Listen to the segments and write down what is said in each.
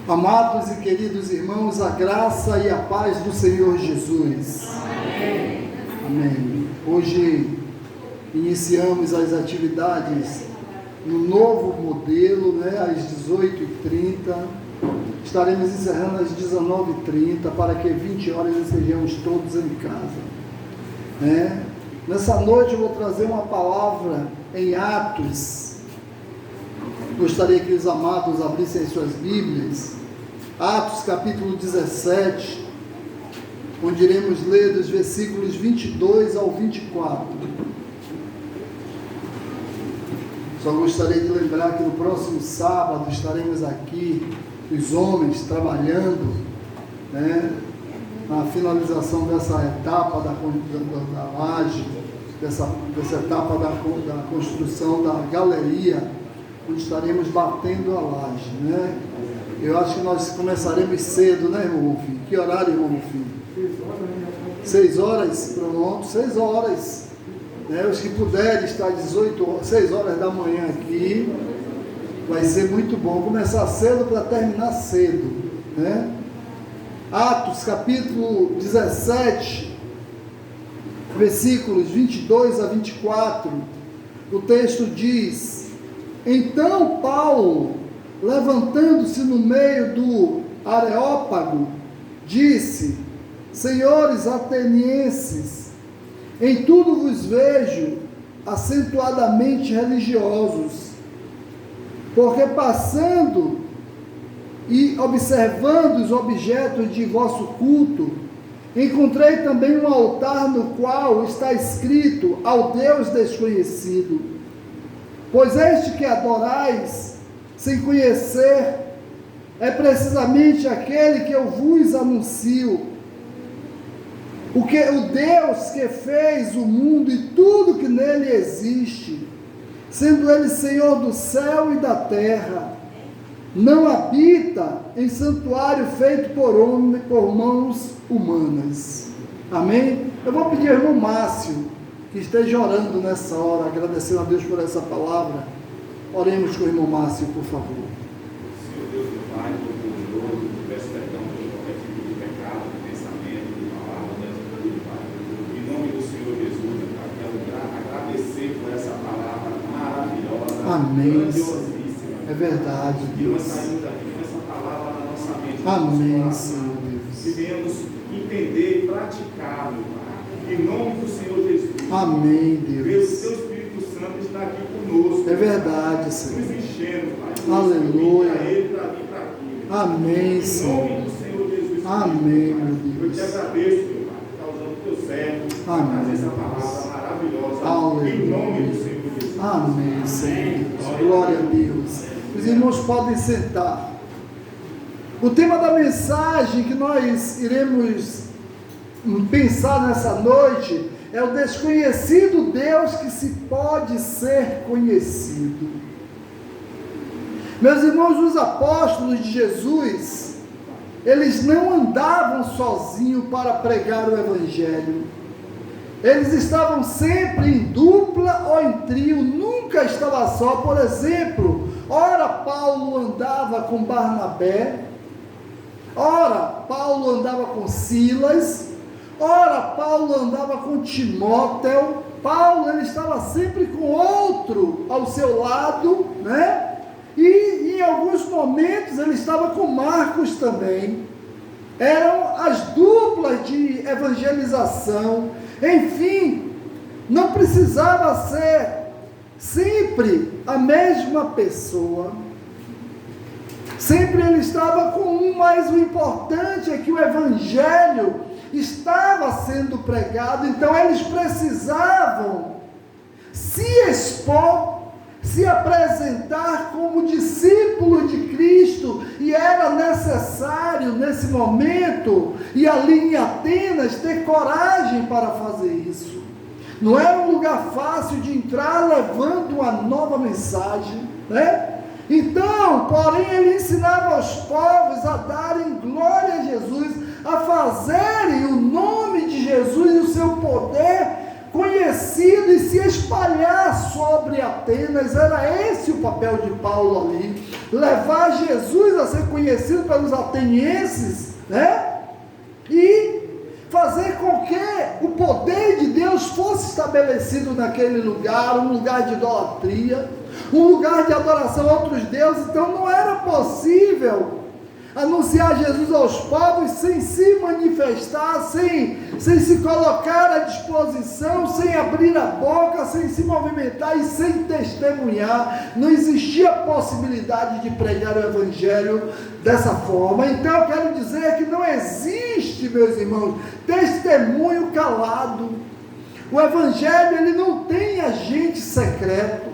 Amados e queridos irmãos, a graça e a paz do Senhor Jesus. Amém. Amém. Hoje iniciamos as atividades no novo modelo, às 18h30. Estaremos encerrando às 19h30 para que 20 horas estejamos todos em casa. Nessa noite eu vou trazer uma palavra em Atos. Gostaria que os amados abrissem suas Bíblias. Atos capítulo 17, onde iremos ler dos versículos 22 ao 24. Só gostaria de lembrar que no próximo sábado estaremos aqui, os homens, trabalhando, na finalização dessa etapa da laje, dessa etapa da construção da galeria, onde estaremos batendo a laje, Eu acho que nós começaremos cedo, irmão Rufim? Que horário, irmão Rufim? 6 horas? Pronto, 6 horas. Os que puderem estar 6 horas da manhã aqui, vai ser muito bom. Começar cedo para terminar cedo, Atos capítulo 17, versículos 22 a 24, o texto diz: Então Paulo, levantando-se no meio do Areópago, disse: Senhores atenienses, em tudo vos vejo acentuadamente religiosos, porque passando e observando os objetos de vosso culto, encontrei também um altar no qual está escrito: ao Deus desconhecido. Pois este que adorais sem conhecer é precisamente aquele que eu vos anuncio. O Deus que fez o mundo e tudo que nele existe, sendo ele Senhor do céu e da terra, não habita em santuário feito por mãos humanas. Amém? Eu vou pedir ao irmão Márcio que esteja orando nessa hora, agradecendo a Deus por essa palavra. Oremos com o irmão Márcio, por favor. Senhor Deus do Pai, todo-poderoso, peço perdão por qualquer tipo de pecado, de pensamento, de palavra, de atitude, Pai. Em nome do Senhor Jesus, Pai, quero agradecer por essa palavra maravilhosa, grandiosíssima. É verdade, que nós Deus. saímos daqui com essa palavra na nossa mente. Amém, Senhor Deus. Que venhamos entender e praticar, meu Pai. Em nome do Senhor Jesus. Amém, Deus. Deus. O Seu Espírito Santo está aqui conosco. É verdade, Senhor. Nos enchendo, Pai. Aleluia. Para Ele, para vir para aqui. Amém, Em Senhor. nome do Senhor Jesus. Amém, Pai. meu Eu Deus. te agradeço, meu Pai, por estar usando o Teu servo para Amém. trazer essa palavra maravilhosa. Aleluia. Em nome do Senhor Jesus. Amém, Senhor Deus. Glória a Deus. Os irmãos podem sentar. O tema da mensagem que nós iremos pensar nessa noite é o desconhecido Deus que se pode ser conhecido. Meus irmãos, os apóstolos de Jesus, eles não andavam sozinhos para pregar o Evangelho. Eles estavam sempre em dupla ou em trio, nunca estava só. Por exemplo, ora Paulo andava com Barnabé, ora Paulo andava com Silas, ora Paulo andava com Timóteo. Paulo, ele estava sempre com outro ao seu lado, E em alguns momentos ele estava com Marcos também. Eram as duplas de evangelização. Enfim, não precisava ser sempre a mesma pessoa. Sempre ele estava com um, mas o importante é que o evangelho estava sendo pregado, então eles precisavam se expor, se apresentar como discípulo de Cristo, e era necessário nesse momento, e ali em Atenas, ter coragem para fazer isso. Não era um lugar fácil de entrar levando uma nova mensagem, Então, porém, ele ensinava aos povos a darem glória a Jesus, a fazerem o nome de Jesus e o seu poder conhecido e se espalhar sobre Atenas. Era esse o papel de Paulo ali. levar Jesus a ser conhecido pelos atenienses, né? E fazer com que o poder de Deus fosse estabelecido naquele lugar, um lugar de idolatria, um lugar de adoração a outros deuses. Então não era possível anunciar Jesus aos povos sem se manifestar, sem se colocar à disposição, sem abrir a boca, sem se movimentar e sem testemunhar. Não existia possibilidade de pregar o Evangelho dessa forma. Então eu quero dizer que não existe, meus irmãos, testemunho calado. O Evangelho, ele não tem agente secreto.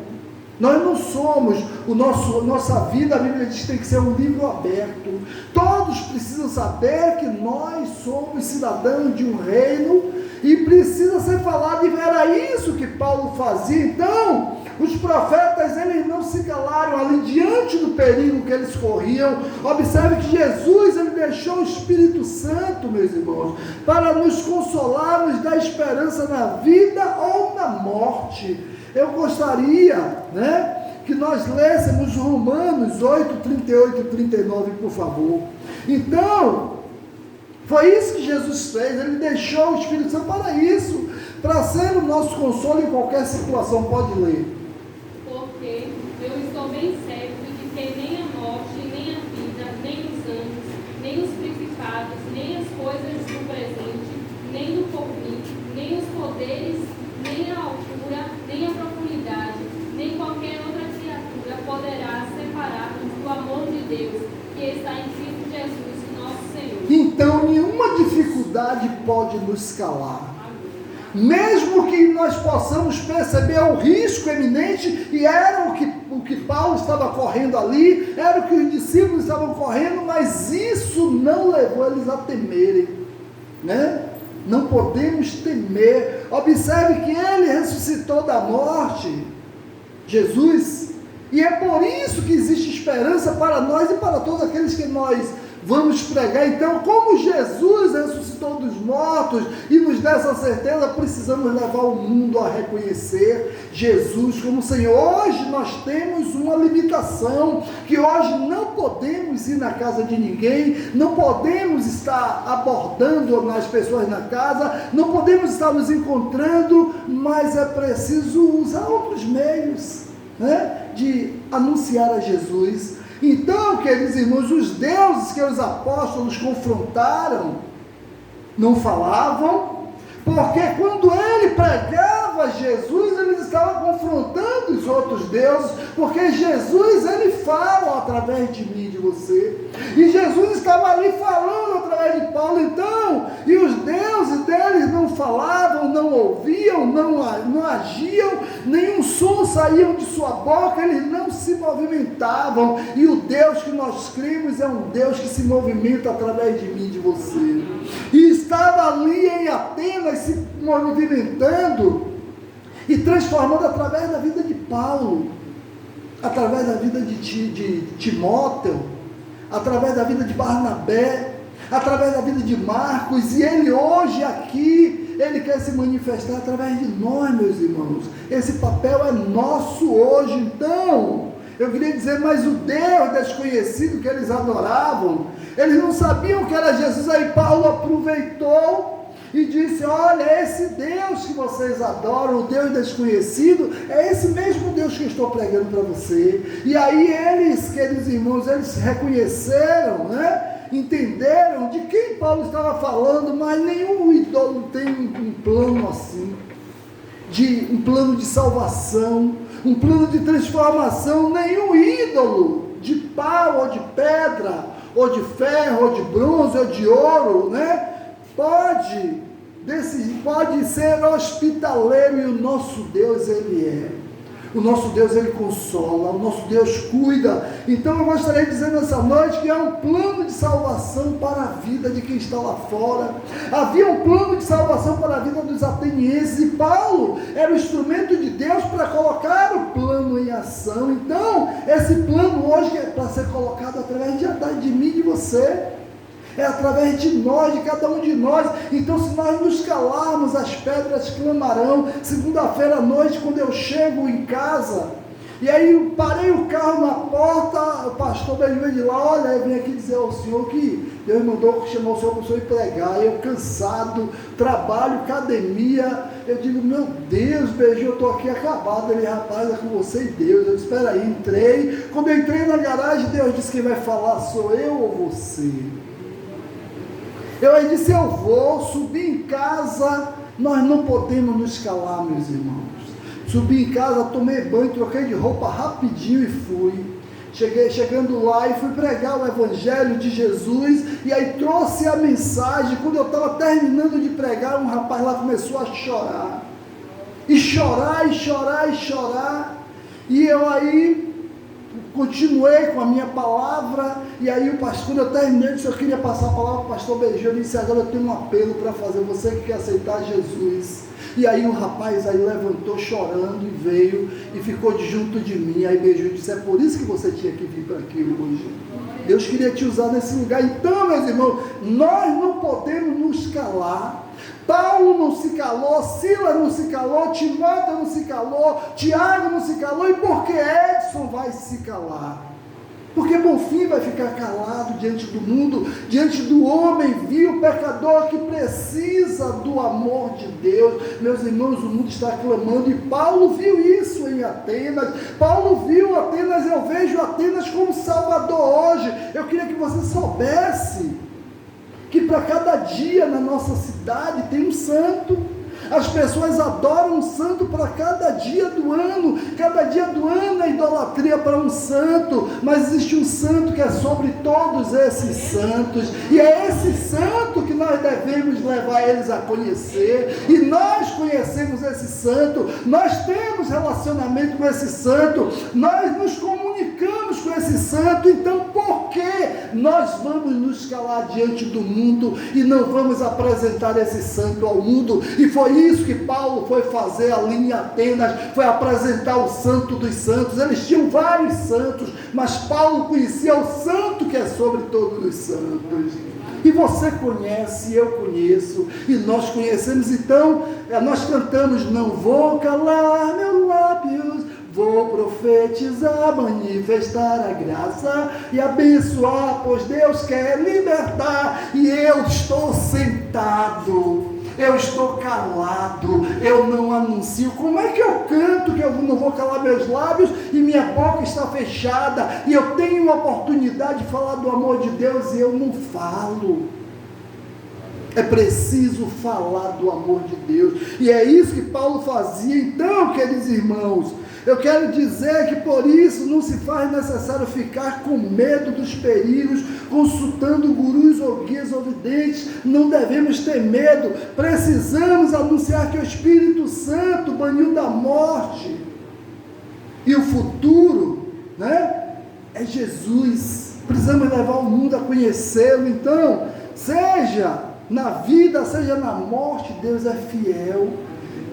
Nós não somos, nossa vida, a Bíblia diz que tem que ser um livro aberto. Todos precisam saber que nós somos cidadãos de um reino e precisa ser falado, e era isso que Paulo fazia. Então, os profetas, eles não se calaram ali diante do perigo que eles corriam. Observe que Jesus, ele deixou o Espírito Santo, meus irmãos, para nos consolar, nos dar esperança na vida ou na morte. Eu gostaria, né, que nós lêssemos Romanos 8, 38 e 39, por favor. Então, foi isso que Jesus fez. Ele deixou o Espírito Santo para isso, para ser o nosso consolo em qualquer situação. Pode ler. Porque eu estou bem certo de que nem a morte, nem a vida, nem os anjos, nem os principados, nem as coisas do presente, nem do porvir, nem os poderes, nem a altura, nem a profundidade, nem qualquer outra criatura poderá separar-nos do amor de Deus, que está em Cristo Jesus, nosso Senhor. Então, nenhuma dificuldade pode nos calar. Mesmo que nós possamos perceber o risco eminente, e era o que Paulo estava correndo ali, era o que os discípulos estavam correndo, mas isso não levou eles a temerem, né? Não podemos temer. Observe que ele ressuscitou da morte, Jesus, e é por isso que existe esperança para nós e para todos aqueles que nós vamos pregar. Então, como Jesus ressuscitou dos mortos e nos dá essa certeza, precisamos levar o mundo a reconhecer Jesus como Senhor. Hoje nós temos uma limitação, que hoje não podemos ir na casa de ninguém, não podemos estar abordando as pessoas na casa, não podemos estar nos encontrando, mas é preciso usar outros meios, né, de anunciar a Jesus. Então, queridos irmãos, os deuses que os apóstolos confrontaram não falavam, porque quando ele pregava Jesus, eles estavam confrontando os outros deuses, porque Jesus, ele fala através de mim, de você, e Jesus estava ali falando através de Paulo. Então, e os deuses deles não falavam, não ouviam, não agiam, nenhum som saía de sua boca, eles não se movimentavam. E o Deus que nós cremos é um Deus que se movimenta através de mim, de você. E estava ali em Atenas se movimentando e transformando através da vida de Paulo, através da vida de Timóteo, através da vida de Barnabé, através da vida de Marcos. E ele hoje aqui, ele quer se manifestar através de nós, meus irmãos. Esse papel é nosso hoje. Então, eu queria dizer, mas o Deus desconhecido que eles adoravam, eles não sabiam que era Jesus. Aí Paulo aproveitou e disse: olha, esse Deus que vocês adoram, o Deus desconhecido, é esse mesmo Deus que eu estou pregando para você. E aí eles, queridos irmãos, eles reconheceram, né? Entenderam de quem Paulo estava falando. Mas nenhum ídolo tem um plano assim, um plano de salvação, um plano de transformação. Nenhum ídolo de pau ou de pedra, ou de ferro, ou de bronze, ou de ouro, né, pode ser hospitaleiro. E o nosso Deus, ele é. O nosso Deus, ele consola, o nosso Deus cuida. Então eu gostaria de dizer nessa noite que há um plano de salvação para a vida de quem está lá fora. Havia um plano de salvação para a vida dos atenienses, e Paulo era o instrumento de Deus para colocar o plano em ação. Então esse plano hoje é para ser colocado através de mim e de você. É através de nós, de cada um de nós. Então, se nós nos calarmos, as pedras clamarão. Segunda-feira à noite, quando eu chego em casa, E aí eu parei o carro na porta, o pastor veio de lá, olha, eu vim aqui dizer ao senhor que Deus mandou chamar o senhor para o senhor ir pregar. Eu cansado, trabalho, academia. Eu digo, meu Deus, Beiju, eu estou aqui acabado. Ele, rapaz, é com você e Deus. Eu disse, espera aí, entrei. Quando eu entrei na garagem, Deus disse, quem vai falar sou eu ou você? Eu aí disse, eu vou subir em casa. Nós não podemos nos calar, meus irmãos. Subi em casa, tomei banho, troquei de roupa rapidinho e fui. Chegando lá e fui pregar o Evangelho de Jesus, e aí trouxe a mensagem. Quando eu estava terminando de pregar, um rapaz lá começou a chorar. E chorar, e chorar, e chorar. E eu aí continuei com a minha palavra, e aí o pastor, quando eu terminei, eu queria passar a palavra para o pastor Beiju. Eu disse, agora eu tenho um apelo para fazer, você que quer aceitar Jesus. E aí o rapaz aí levantou chorando e veio e ficou junto de mim. Aí Beiju disse, é por isso que você tinha que vir para aqui hoje. Deus queria te usar nesse lugar. Então, meus irmãos, nós não podemos nos calar. Paulo não se calou, Silas não se calou, Timóteo não se calou, Tiago não se calou. E por que Edson vai se calar? Porque Bonfim vai ficar calado diante do mundo, diante do homem vil, pecador, que precisa do amor de Deus. Meus irmãos, o mundo está clamando, e Paulo viu isso em Atenas. Paulo viu Atenas, eu vejo Atenas como Salvador hoje. Eu queria que você soubesse que para cada dia na nossa cidade tem um santo. As pessoas adoram um santo para cada dia do ano. Cada dia do ano é idolatria para um santo. Mas existe um santo que é sobre todos esses santos. E é esse santo que nós devemos levar eles a conhecer. E nós conhecemos esse santo. Nós temos relacionamento com esse santo. Nós nos comunicamos com esse santo. Então por que nós vamos nos calar diante do mundo e não vamos apresentar esse santo ao mundo? E foi isso que Paulo foi fazer ali em Atenas, foi apresentar o santo dos santos. Eles tinham vários santos, mas Paulo conhecia o santo que é sobre todos os santos. E você conhece, eu conheço, e nós conhecemos. Então, nós cantamos, não vou calar meus lábios, vou profetizar, manifestar a graça e abençoar, pois Deus quer libertar. E eu estou sentado, eu estou calado, eu não anuncio. Como é que eu canto que eu não vou calar meus lábios e minha boca está fechada, e eu tenho uma oportunidade de falar do amor de Deus e eu não falo? É preciso falar do amor de Deus, e é isso que Paulo fazia. Então, queridos irmãos, eu quero dizer que por isso não se faz necessário ficar com medo dos perigos, consultando gurus ou guias ou videntes. Não devemos ter medo. Precisamos anunciar que o Espírito Santo baniu da morte, e o futuro, é Jesus. Precisamos levar o mundo a conhecê-lo. Então, seja na vida, seja na morte, Deus é fiel.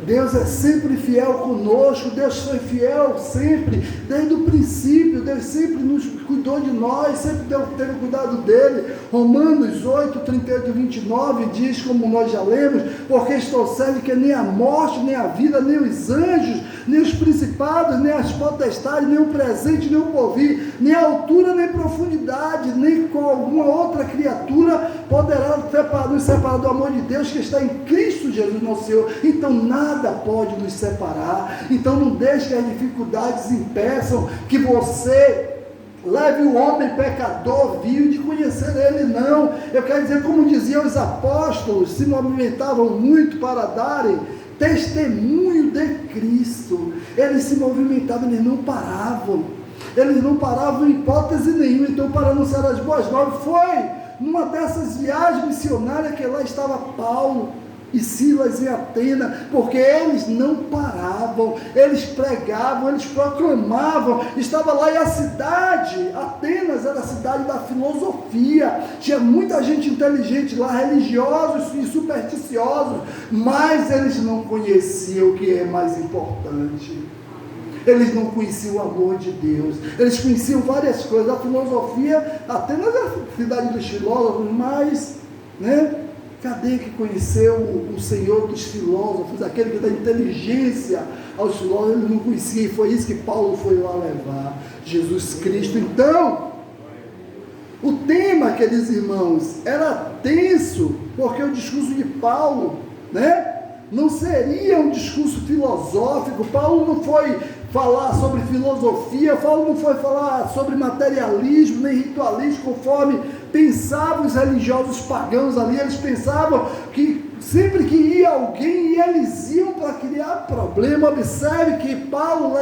Deus é sempre fiel conosco. Deus foi fiel sempre, desde o princípio. Deus sempre nos cuidou de nós, sempre teve cuidado dele. Romanos 8, 38 e 29 diz, como nós já lemos, porque estou certo que nem a morte, nem a vida, nem os anjos, nem os principados, nem as potestades, nem o presente, nem o porvir, nem a altura, nem profundidade, nem com alguma outra criatura poderá nos separar do amor de Deus que está em Cristo Jesus nosso Senhor. Então nada pode nos separar. Então não deixe que as dificuldades impeçam que você leve o homem pecador vil de conhecer ele, não. Eu quero dizer, como diziam os apóstolos, se movimentavam muito para darem testemunho de Cristo. Eles se movimentavam, eles não paravam em hipótese nenhuma. Então, para anunciar as boas novas, foi numa dessas viagens missionárias que lá estava Paulo e Silas em Atenas, porque eles não paravam, eles pregavam, eles proclamavam. Estava lá, e a cidade, Atenas era a cidade da filosofia, tinha muita gente inteligente lá, religiosos e supersticiosos, mas eles não conheciam o que é mais importante. Eles não conheciam o amor de Deus. Eles conheciam várias coisas. A filosofia, Atenas é a cidade dos filósofos, mas, cadê que conheceu o Senhor dos filósofos, aquele que dá inteligência aos filósofos, ele não conhecia, e foi isso que Paulo foi lá levar, Jesus Cristo. Então, o tema, queridos irmãos, era tenso, porque o discurso de Paulo, né, não seria um discurso filosófico. Paulo não foi falar sobre filosofia, Paulo não foi falar sobre materialismo, nem ritualismo, conforme pensavam os religiosos pagãos ali. Eles pensavam que sempre que ia alguém, eles iam para criar problema. Observe que Paulo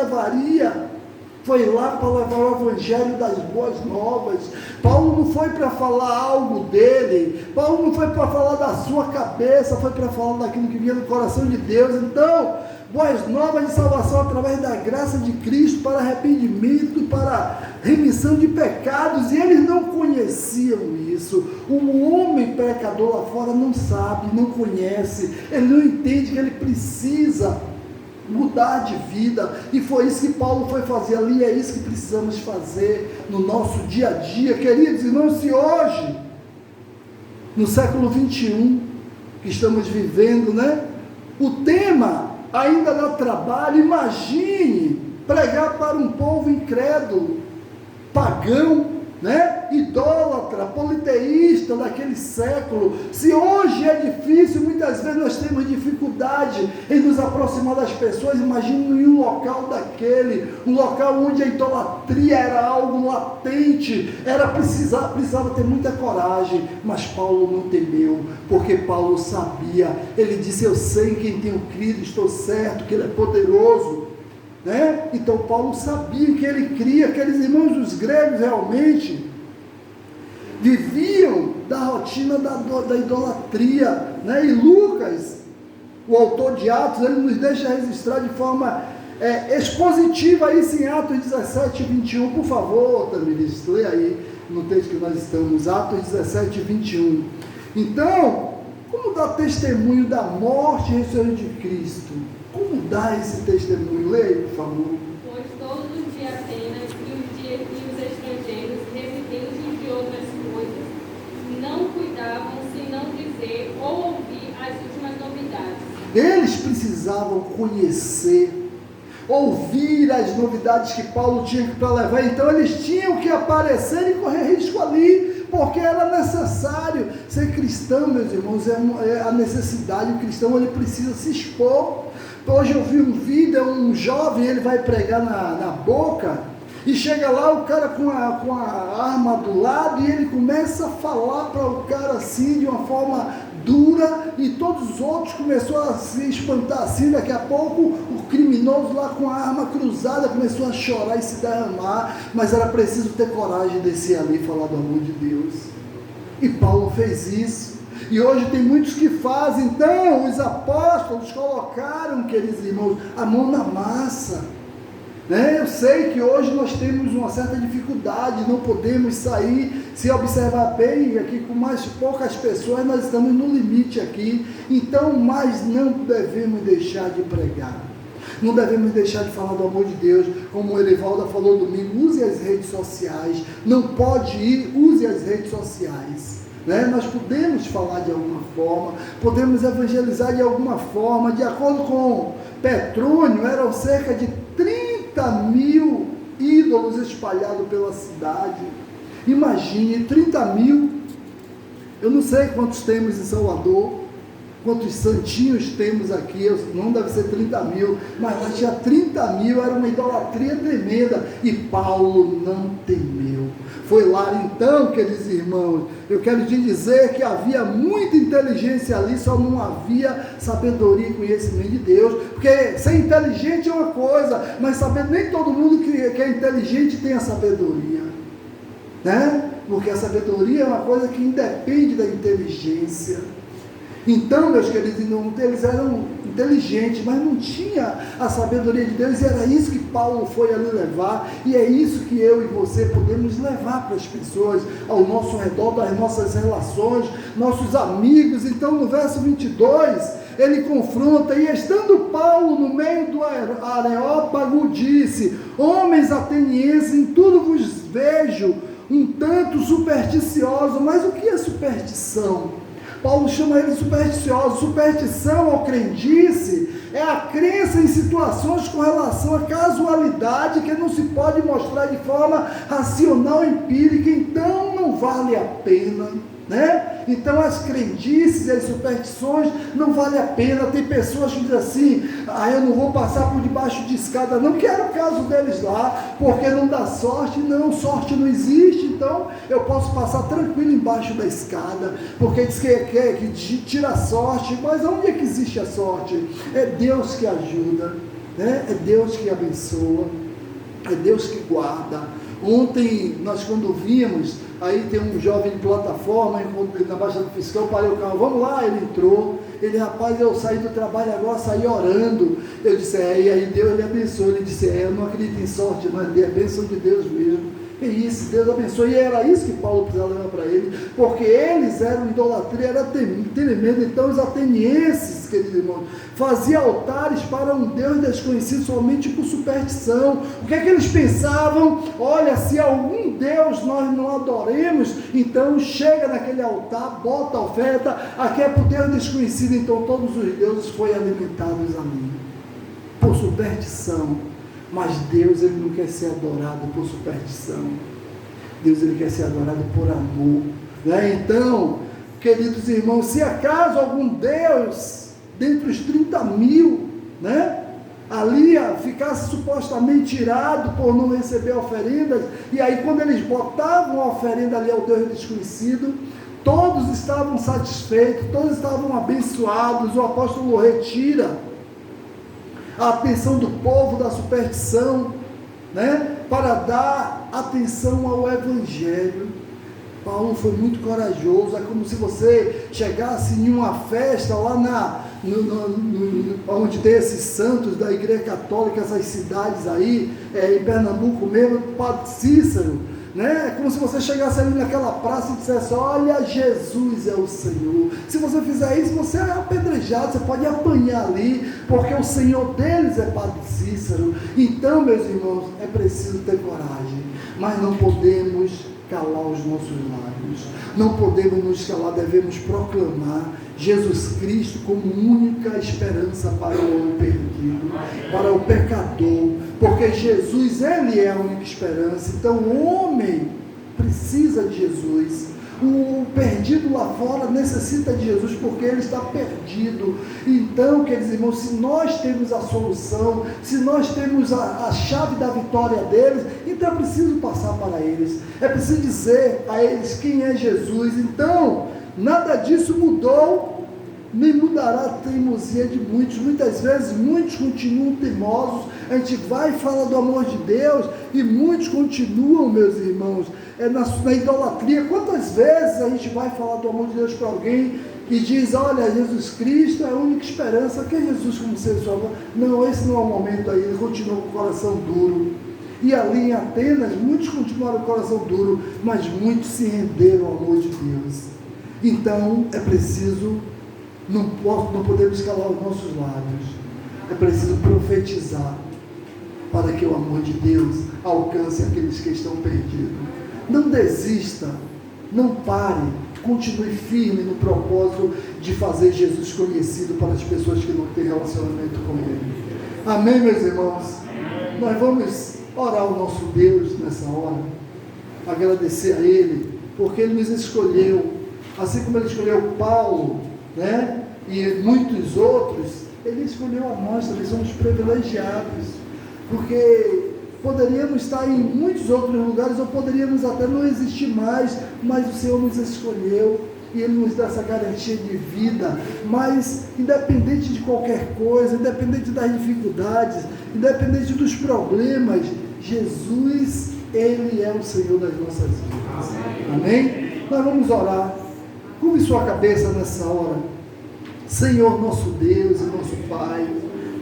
foi lá para levar o evangelho das boas novas. Paulo não foi para falar algo dele, Paulo não foi para falar da sua cabeça, foi para falar daquilo que vinha no coração de Deus. Então, boas novas de salvação através da graça de Cristo, para arrependimento, para remissão de pecados, e eles não conheciam isso. O homem pecador lá fora não sabe, não conhece, ele não entende que ele precisa mudar de vida, e foi isso que Paulo foi fazer ali. É isso que precisamos fazer no nosso dia a dia, queridos irmãos. Se hoje, no século 21 que estamos vivendo, né, o tema ainda dá trabalho, imagine pregar para um povo incrédulo, pagão, né, idólatra, politeísta daquele século. Se hoje é difícil, muitas vezes nós temos dificuldade em nos aproximar das pessoas, imagine em um local daquele, um local onde a idolatria era algo latente, precisava ter muita coragem, mas Paulo não temeu, porque Paulo sabia, ele disse: eu sei em quem tenho crido, estou certo que ele é poderoso. Né? Então Paulo sabia que ele cria. Aqueles irmãos dos gregos realmente viviam da rotina da idolatria, né? E Lucas, o autor de Atos, ele nos deixa registrar de forma expositiva isso em Atos 17, 21. Por favor, Tamiris, leia aí no texto que nós estamos, Atos 17, 21. Então, como dar testemunho da morte e ressurreição de Cristo? Como dar esse testemunho? Leia, por favor. Pois todos os de Atenas e os estrangeiros, residentes de outras coisas, não cuidavam senão dizer ou ouvir as últimas novidades. Eles precisavam conhecer, ouvir as novidades que Paulo tinha para levar. Então eles tinham que aparecer e correr risco ali, porque era necessário. Ser cristão, meus irmãos, é a necessidade. O cristão, ele precisa se expor. Hoje eu vi um vídeo, um jovem, ele vai pregar na boca, e chega lá o cara com a arma do lado, e ele começa a falar para o cara assim, de uma forma dura, e todos os outros começaram a se espantar assim. Daqui a pouco o criminoso lá com a arma cruzada começou a chorar e se derramar, mas era preciso ter coragem de descer ali e falar do amor de Deus, e Paulo fez isso. E hoje tem muitos que fazem. Então os apóstolos colocaram, queridos irmãos, a mão na massa, né? Eu sei que hoje nós temos uma certa dificuldade, não podemos sair. Se observar bem, aqui com mais poucas pessoas, nós estamos no limite aqui. Então, mas não devemos deixar de pregar, não devemos deixar de falar do amor de Deus. Como o Erivaldo falou domingo, use as redes sociais. Não pode ir, use as redes sociais, né? Nós podemos falar de alguma forma, podemos evangelizar de alguma forma. De acordo com Petrônio, eram cerca de 30 mil ídolos espalhados pela cidade. Imagine, 30 mil. Eu não sei quantos temos em Salvador, quantos santinhos temos aqui, não deve ser 30 mil, mas lá tinha 30 mil, era uma idolatria tremenda, e Paulo não temeu. Foi lá então, queridos irmãos, eu quero te dizer que havia muita inteligência ali, só não havia sabedoria e conhecimento de Deus, porque ser inteligente é uma coisa, mas saber, nem todo mundo que é inteligente tem a sabedoria, né? Porque a sabedoria é uma coisa que independe da inteligência. Então, meus queridos irmãos, eles eram inteligentes, mas não tinha a sabedoria de Deus, e era isso que Paulo foi ali levar, e é isso que eu e você podemos levar para as pessoas ao nosso redor, das nossas relações, nossos amigos. Então, no verso 22, ele confronta, e estando Paulo no meio do Areópago, disse: homens atenienses, em tudo vos vejo um tanto supersticioso. Mas o que é superstição? Paulo chama ele de supersticioso. Superstição ou crendice é a crença em situações com relação à casualidade que não se pode mostrar de forma racional, empírica, então não vale a pena, né? Então as crendices e as superstições não vale a pena. Tem pessoas que dizem assim: eu não vou passar por debaixo de escada, não quero o caso deles lá, porque não dá sorte. Não, sorte não existe, então eu posso passar tranquilo embaixo da escada, porque diz que tira a sorte. Mas onde é que existe a sorte? É Deus que ajuda, né? É Deus que abençoa, é Deus que guarda. Ontem, nós quando vimos, aí tem um jovem de plataforma, na Baixada Fiscal, eu parei o carro, vamos lá, ele entrou, rapaz, eu saí do trabalho agora, saí orando, eu disse, e aí Deus ele abençoou, ele disse, eu não acredito em sorte, mas é a bênção de Deus mesmo. É isso, Deus abençoe. E era isso que Paulo precisava levar para ele, porque eles eram idolatria, era tremendo. Então os atenienses, queridos irmãos, faziam altares para um Deus desconhecido somente por superstição. O que é que eles pensavam? Olha, se algum Deus nós não adoremos, então chega naquele altar, bota a oferta, aqui é para o Deus desconhecido. Então todos os deuses foram alimentados ali, por superstição. Mas Deus, ele não quer ser adorado por superstição. Deus, ele quer ser adorado por amor, né? Então, queridos irmãos, se acaso algum Deus, dentre os 30.000, né, ali ficasse supostamente irado por não receber oferendas, e aí quando eles botavam a oferenda ali ao Deus desconhecido, todos estavam satisfeitos, todos estavam abençoados. O apóstolo retira a atenção do povo da superstição, né, para dar atenção ao Evangelho. Paulo foi muito corajoso. É como se você chegasse em uma festa lá onde tem esses santos da Igreja Católica, essas cidades aí, em Pernambuco mesmo, Padre Cícero, né? É como se você chegasse ali naquela praça e dissesse: olha, Jesus é o Senhor. Se você fizer isso, você é apedrejado, você pode apanhar ali, porque o Senhor deles é Padre Cícero. Então, meus irmãos, é preciso ter coragem, mas não podemos calar os nossos lábios, não podemos nos calar, devemos proclamar Jesus Cristo como única esperança para o homem perdido, para o pecador, porque Jesus, ele é a única esperança. Então o homem precisa de Jesus, o perdido lá fora necessita de Jesus, porque ele está perdido. Então, queridos irmãos, se nós temos a solução, se nós temos a chave da vitória deles, então é preciso passar para eles, é preciso dizer a eles quem é Jesus. Então, nada disso mudou, nem mudará a teimosia de muitos. Muitas vezes, muitos continuam teimosos. A gente vai e fala do amor de Deus, e muitos continuam, meus irmãos, na idolatria. Quantas vezes a gente vai falar do amor de Deus para alguém e diz: olha, Jesus Cristo é a única esperança, que é Jesus como ser salvador? Não, esse não é o momento aí. Ele continua com o coração duro. E ali em Atenas, muitos continuaram com o coração duro, mas muitos se renderam ao amor de Deus. Então, é preciso, não podemos calar os nossos lábios, é preciso profetizar, para que o amor de Deus alcance aqueles que estão perdidos. Não desista, não pare, continue firme no propósito de fazer Jesus conhecido para as pessoas que não têm relacionamento com Ele. Amém, meus irmãos? Nós vamos orar ao nosso Deus nessa hora, agradecer a Ele, porque Ele nos escolheu, assim como Ele escolheu Paulo, né, e muitos outros, Ele escolheu a nós, também somos privilegiados, porque poderíamos estar em muitos outros lugares, ou poderíamos até não existir mais, mas o Senhor nos escolheu, e Ele nos dá essa garantia de vida. Mas independente de qualquer coisa, independente das dificuldades, independente dos problemas, Jesus, Ele é o Senhor das nossas vidas. Amém? Nós vamos orar. Curve sua cabeça nessa hora. Senhor, nosso Deus e nosso Pai,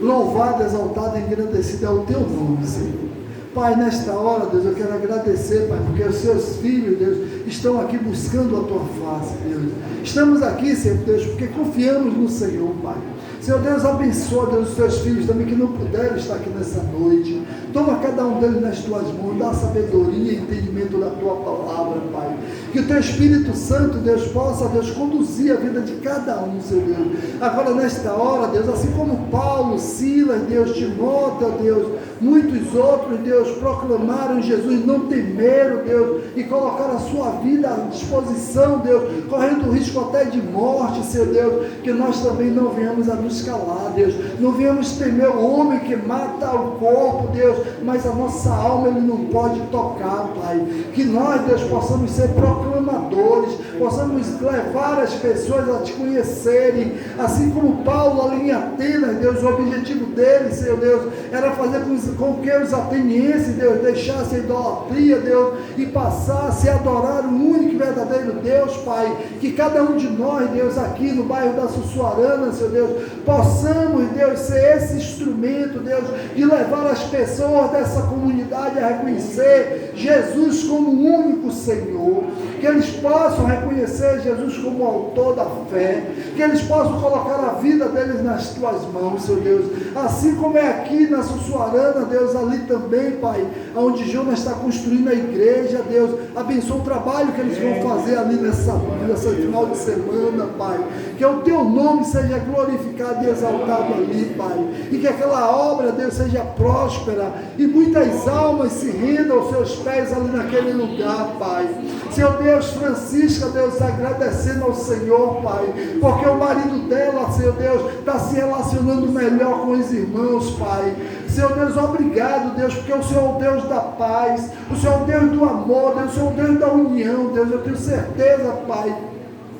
louvado, exaltado e engrandecido é o Teu nome, Senhor. Pai, nesta hora, Deus, eu quero agradecer, Pai, porque os Seus filhos, Deus, estão aqui buscando a Tua face, Deus. Estamos aqui, Senhor Deus, porque confiamos no Senhor, Pai. Senhor Deus, abençoa, Deus, os Teus filhos também que não puderam estar aqui nessa noite. Toma cada um deles nas Tuas mãos, dá sabedoria e entendimento da Tua palavra, Pai. Que o Teu Espírito Santo, Deus, possa, Deus, conduzir a vida de cada um, Senhor Deus. Agora, nesta hora, Deus, assim como Paulo, Silas, Deus, Timóteo, Deus, muitos outros, Deus, proclamaram Jesus, não temeram, Deus, e colocaram a sua vida à disposição, Deus, correndo o risco até de morte, Senhor Deus, que nós também não venhamos a nos calar, Deus, não venhamos temer o homem que mata o corpo, Deus, mas a nossa alma Ele não pode tocar, Pai. Que nós, Deus, possamos ser proclamadores, possamos levar as pessoas a te conhecerem, assim como Paulo ali em Atenas, Deus, o objetivo dele, Senhor Deus, era fazer com que os atenienses, Deus, deixassem a idolatria, Deus, e passassem a adorar o único e verdadeiro Deus, Pai. Que cada um de nós, Deus, aqui no bairro da Sussuarana, Senhor Deus, possamos, Deus, ser esse instrumento, Deus, de levar as pessoas dessa comunidade a reconhecer Jesus como o único Senhor, que eles possam reconhecer Jesus como o autor da fé, que eles possam colocar a vida deles nas tuas mãos, Senhor Deus, assim como é aqui na Sussuarana, Deus, ali também, Pai, onde Jonas está construindo a igreja, Deus, abençoa o trabalho que eles vão fazer ali nessa final de semana, Pai, que o teu nome seja glorificado e exaltado ali, Pai, e que aquela obra, Deus, seja próspera, e muitas almas se rendam aos seus pés ali naquele lugar, Pai. Senhor Deus, Francisca, Deus, agradecendo ao Senhor, Pai, porque o marido dela, Senhor Deus, está se relacionando melhor com os irmãos, Pai. Senhor Deus, obrigado, Deus, porque o Senhor é o Deus da paz, o Senhor é o Deus do amor, Deus, o Senhor é o Deus da união, Deus, eu tenho certeza, Pai,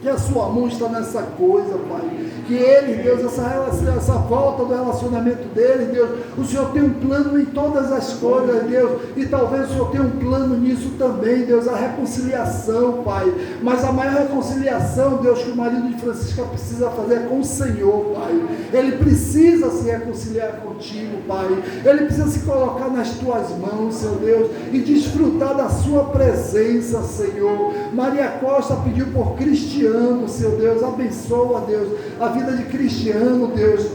que a sua mão está nessa coisa, Pai, que ele, Deus, essa volta do relacionamento dele, Deus, o Senhor tem um plano em todas as coisas, Deus, e talvez o Senhor tenha um plano nisso também, Deus, a reconciliação, Pai, mas a maior reconciliação, Deus, que o marido de Francisca precisa fazer é com o Senhor, Pai. Ele precisa se reconciliar contigo, Pai, ele precisa se colocar nas tuas mãos, Senhor Deus, e desfrutar da sua presença, Senhor. Maria Costa pediu por Cristiano, Senhor Deus, abençoa, Deus, a vida de Cristiano, Deus,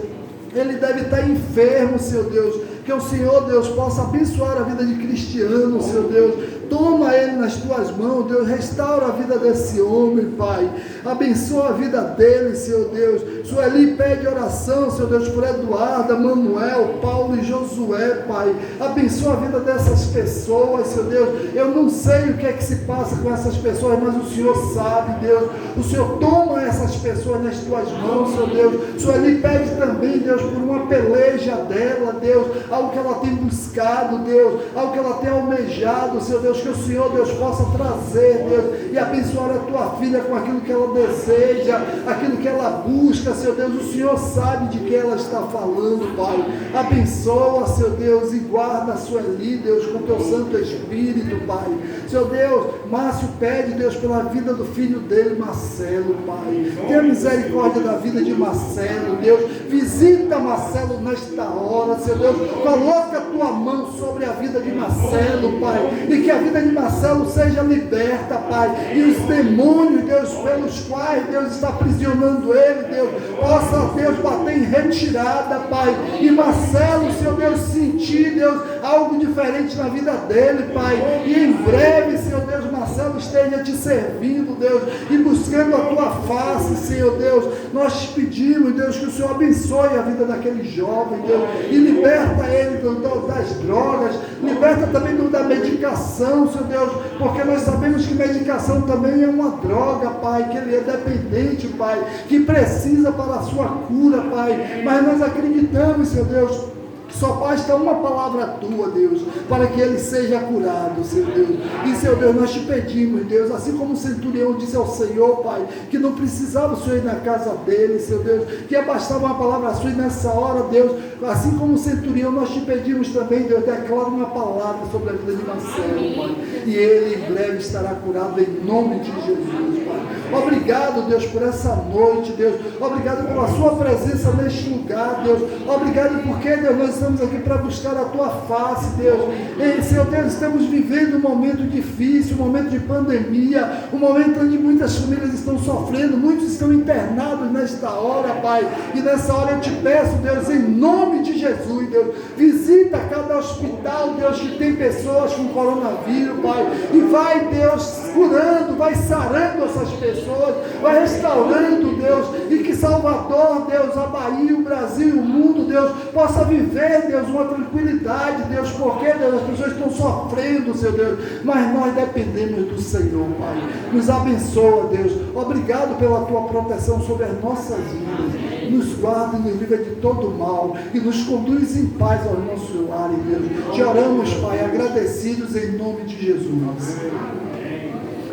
ele deve estar enfermo, Senhor Deus, que o Senhor, Deus, possa abençoar a vida de Cristiano, Senhor Deus, toma ele nas tuas mãos, Deus, restaura a vida desse homem, Pai, abençoa a vida dele, Senhor Deus. Sueli pede oração, Senhor Deus, por Eduardo, Manuel, Paulo e Josué, Pai, abençoa a vida dessas pessoas, Senhor Deus. Eu não sei o que é que se passa com essas pessoas, mas o Senhor sabe, Deus, o Senhor toma essas pessoas nas tuas mãos, Senhor Deus. Sueli pede também, Deus, por uma peleja dela, Deus, algo que ela tem buscado, Deus, algo que ela tem almejado, Senhor Deus, que o Senhor, Deus, possa trazer, Deus, e abençoar a tua filha com aquilo que ela deseja, aquilo que ela busca, Senhor Deus. O Senhor sabe de que ela está falando, Pai. Abençoa, Senhor Deus, e guarda a Sueli, Deus, com teu Santo Espírito, Pai. Senhor Deus, Márcio pede, Deus, pela vida do filho dele, Marcelo, Pai. Tenha misericórdia da vida de Marcelo, Deus. Visita Marcelo nesta hora, Senhor Deus. Coloca a tua mão sobre a vida de Marcelo, Pai, e que a vida de Marcelo seja liberta, Pai, e os demônios, Deus, pelos quais Deus está aprisionando ele, Deus, possa, Deus, bater em retirada, Pai, e Marcelo, Senhor Deus, sentir, Deus, algo diferente na vida dele, Pai, e em breve, Senhor Deus, Marcelo esteja te servindo, Deus, e buscando a tua face, Senhor Deus. Nós te pedimos, Deus, que o Senhor abençoe a vida daquele jovem, Deus, e liberta ele das drogas, liberta também da medicação, Senhor Deus, porque nós sabemos que medicação também é uma droga, Pai, que ele é dependente, Pai, que precisa para a sua cura, Pai, mas nós acreditamos, Senhor Deus, que só basta uma palavra tua, Deus, para que ele seja curado, Senhor Deus. E, Senhor Deus, nós te pedimos, Deus, assim como o centurião disse ao Senhor, Pai, que não precisava o Senhor ir na casa dele, Senhor Deus, que bastava uma palavra sua, e nessa hora, Deus, assim como o centurião, nós te pedimos também, Deus, declara uma palavra sobre a vida de Marcelo, Pai, e ele em breve estará curado em nome de Jesus, Pai. Obrigado, Deus, por essa noite, Deus, obrigado pela sua presença neste lugar, Deus, obrigado porque, Deus, nós estamos aqui para buscar a Tua face, Deus. E, Senhor Deus, estamos vivendo um momento difícil, um momento de pandemia, um momento onde muitas famílias estão sofrendo, muitos estão internados nesta hora, Pai. E nessa hora eu te peço, Deus, em nome de Jesus, Deus, visita cada hospital, Deus, que tem pessoas com coronavírus, Pai. E vai, Deus, curando, vai sarando essas pessoas, vai restaurando, Deus, e que Salvador, Deus, a Bahia, o Brasil e o mundo, Deus, possa viver, Deus, uma tranquilidade, Deus, porque, Deus, as pessoas estão sofrendo, Senhor Deus, mas nós dependemos do Senhor, Pai. Nos abençoa, Deus. Obrigado pela Tua proteção sobre as nossas vidas. Nos guarda e nos livra de todo mal e nos conduz em paz ao nosso lar, Deus. Te oramos, Pai, agradecidos em nome de Jesus.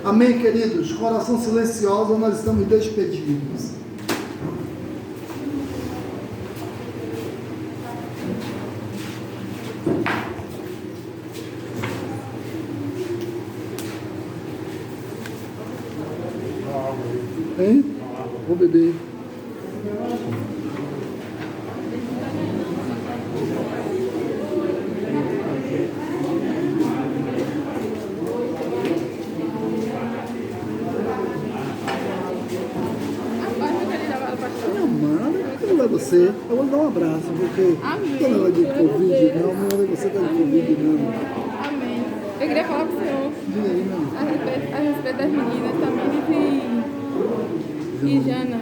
Amém, queridos? Coração silencioso, nós estamos despedidos. Hein? Vou beber. Você, eu vou lhe dar um abraço, porque não é de Covid, não é você que é de Covid, não. Amém. Eu queria falar para o senhor Diga aí, não. A respeito das meninas, também e Jana.